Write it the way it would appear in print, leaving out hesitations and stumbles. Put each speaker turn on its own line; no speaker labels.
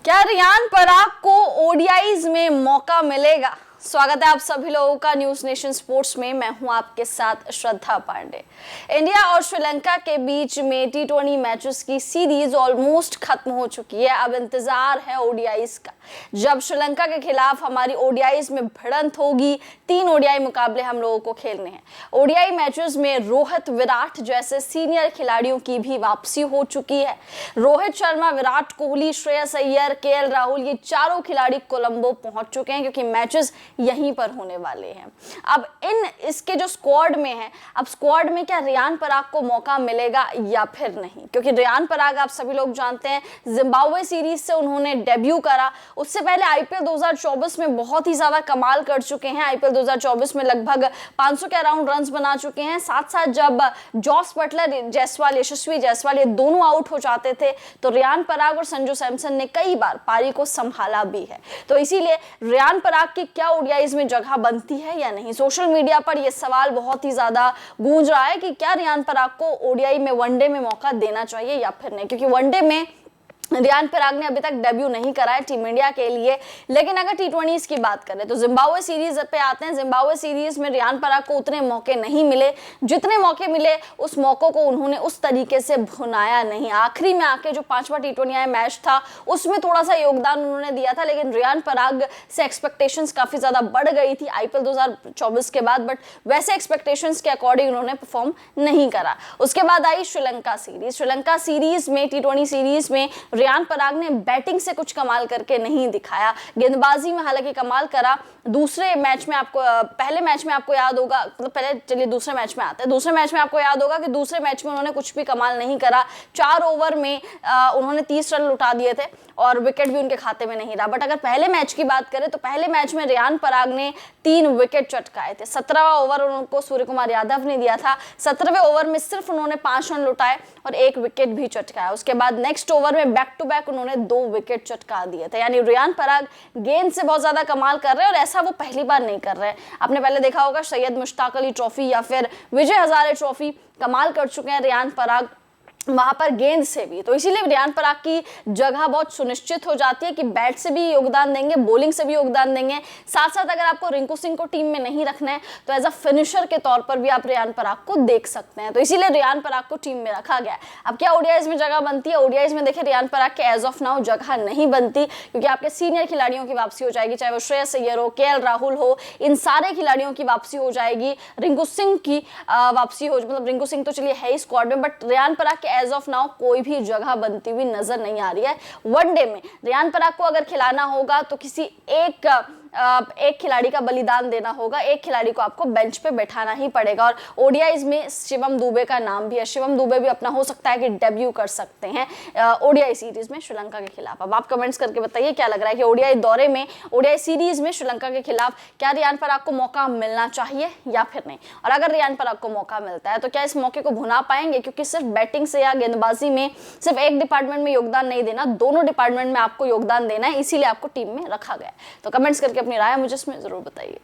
क्या रियान पराग को ओडीआईज में मौका मिलेगा? स्वागत है आप सभी लोगों का न्यूज नेशन स्पोर्ट्स में। मैं हूं आपके साथ श्रद्धा पांडे। इंडिया और श्रीलंका के बीच में टी20 मैचेस की सीरीज ऑलमोस्ट खत्म हो चुकी है। अब इंतजार है ओडीआईज का, जब श्रीलंका के खिलाफ हमारी ओडीआईज में भिड़ंत होगी। 3 ओडीआई मुकाबले हम लोगों को खेलने हैं। ओडीआई मैचेस में रोहित, विराट जैसे सीनियर खिलाड़ियों की भी वापसी हो चुकी है। रोहित शर्मा, विराट कोहली, श्रेयस अय्यर, केएल राहुल, ये चारों खिलाड़ी कोलंबो पहुंच चुके हैं क्योंकि मैचेस यहीं पर होने वाले हैं। अब इसके जो स्क्वाड में है, अब स्क्वाड में क्या रियान पराग को मौका मिलेगा या फिर नहीं? क्योंकि रियान पराग आप सभी लोग जानते हैं, जिम्बाब्वे सीरीज से उन्होंने डेब्यू करा। उससे पहले आईपीएल 2024 में बहुत ही ज्यादा कमाल कर चुके हैं। आईपीएल 2024 में लगभग 500 के अराउंड रन्स बना चुके हैं। साथ साथ जब जॉस बटलर, जायसवाल, यशस्वी जायसवाल ये दोनों आउट हो जाते थे तो रियान पराग और संजू सैमसन ने कई बार पारी को संभाला भी है। तो इसीलिए रियान पराग की क्या ओडीआईज में जगह बनती है या नहीं? सोशल मीडिया पर यह सवाल बहुत ही ज्यादा गूंज रहा है कि क्या रियान पराग को ओडीआई में, वनडे में मौका देना चाहिए या फिर नहीं, क्योंकि वनडे में रियान पराग ने अभी तक डेब्यू नहीं करा है टीम इंडिया के लिए। लेकिन अगर टी20 की बात करें तो जिम्बाब्वे सीरीज पे आते हैं। जिम्बाब्वे सीरीज में रियान पराग को उतने मौके नहीं मिले, जितने मौके मिले उस मौकों को उन्होंने उस तरीके से भुनाया नहीं। आखिरी में आके जो 5वां टी20 मैच था उसमें थोड़ा सा योगदान उन्होंने दिया था, लेकिन रियान पराग से एक्सपेक्टेशंस काफी ज्यादा बढ़ गई थी आईपीएल 2024 के बाद, बट वैसे एक्सपेक्टेशंस के अकॉर्डिंग उन्होंने परफॉर्म नहीं करा। उसके बाद आई श्रीलंका सीरीज। श्रीलंका सीरीज में, टी20 सीरीज में रियान पराग ने बैटिंग से कुछ कमाल करके नहीं दिखाया। गेंदबाजी में हालांकि कमाल करा। दूसरे मैच में आपको, पहले मैच में आपको याद होगा, मतलब पहले चलिए दूसरे मैच में आते हैं। दूसरे मैच में आपको याद होगा कि दूसरे मैच में उन्होंने कुछ भी कमाल नहीं करा। 4 ओवर में उन्होंने 30 रन लुटा दिए थे और विकेट भी उनके खाते में नहीं रहा। बट अगर पहले मैच की बात करें तो पहले मैच में रियान पराग ने 3 विकेट चटकाए थे। 17वां ओवर उनको सूर्य कुमार यादव ने दिया था। 17वें ओवर में सिर्फ उन्होंने 5 रन लुटाए और 1 विकेट भी चटकाया। उसके बाद नेक्स्ट ओवर में बैक टू बैक उन्होंने 2 विकेट चटका दिए थे। यानी रियान पराग गेंद से बहुत ज्यादा कमाल कर रहे हैं और ऐसा वो पहली बार नहीं कर रहे हैं। आपने पहले देखा होगा सैयद मुश्ताक अली ट्रॉफी या फिर विजय हजारे ट्रॉफी, कमाल कर चुके हैं रियान पराग वहां पर गेंद से भी। तो इसीलिए रियान पराग की जगह बहुत सुनिश्चित हो जाती है कि बैट से भी योगदान देंगे, बॉलिंग से भी योगदान देंगे। साथ साथ अगर आपको रिंकू सिंह को टीम में नहीं रखना है तो एज अ फिनिशर के तौर पर भी आप रियान पराग को देख सकते हैं। तो इसीलिए रियान पराग को टीम में रखा गया है। अब क्या ओडीआईज में जगह बनती है? ओडीआईज में देखिए रियान पराग के एज ऑफ नाउ जगह नहीं बनती, क्योंकि आपके सीनियर खिलाड़ियों की वापसी हो जाएगी, चाहे वो श्रेयस अय्यर हो, केएल राहुल हो, इन सारे खिलाड़ियों की वापसी हो जाएगी। रिंकू सिंह की वापसी हो, मतलब रिंकू सिंह तो चलिए है ही स्क्वाड में, बट रियान पराग के एज ऑफ नाउ कोई भी जगह बनती हुई नजर नहीं आ रही है। वनडे में रियान पराग को अगर खिलाना होगा तो किसी एक खिलाड़ी का बलिदान देना होगा, एक खिलाड़ी को आपको बेंच पे बैठाना ही पड़ेगा। और ओडीआईज में शिवम दुबे का नाम भी है। शिवम दुबे भी अपना हो सकता है कि डेब्यू कर सकते हैं ओडीआई सीरीज में श्रीलंका के खिलाफ। अब आप कमेंट्स करके बताइए क्या लग रहा है कि ओडीआई दौरे में, ओडीआई सीरीज में श्रीलंका के खिलाफ क्या रियान पराग को मौका मिलना चाहिए या फिर नहीं? और अगर रियान पराग को मौका मिलता है तो क्या इस मौके को भुना पाएंगे? क्योंकि सिर्फ बैटिंग से या गेंदबाजी में सिर्फ एक डिपार्टमेंट में योगदान नहीं देना, दोनों डिपार्टमेंट में आपको योगदान देना है, इसीलिए आपको टीम में रखा गया। तो कमेंट्स करके अपनी राय मुझे इसमें जरूर बताइए।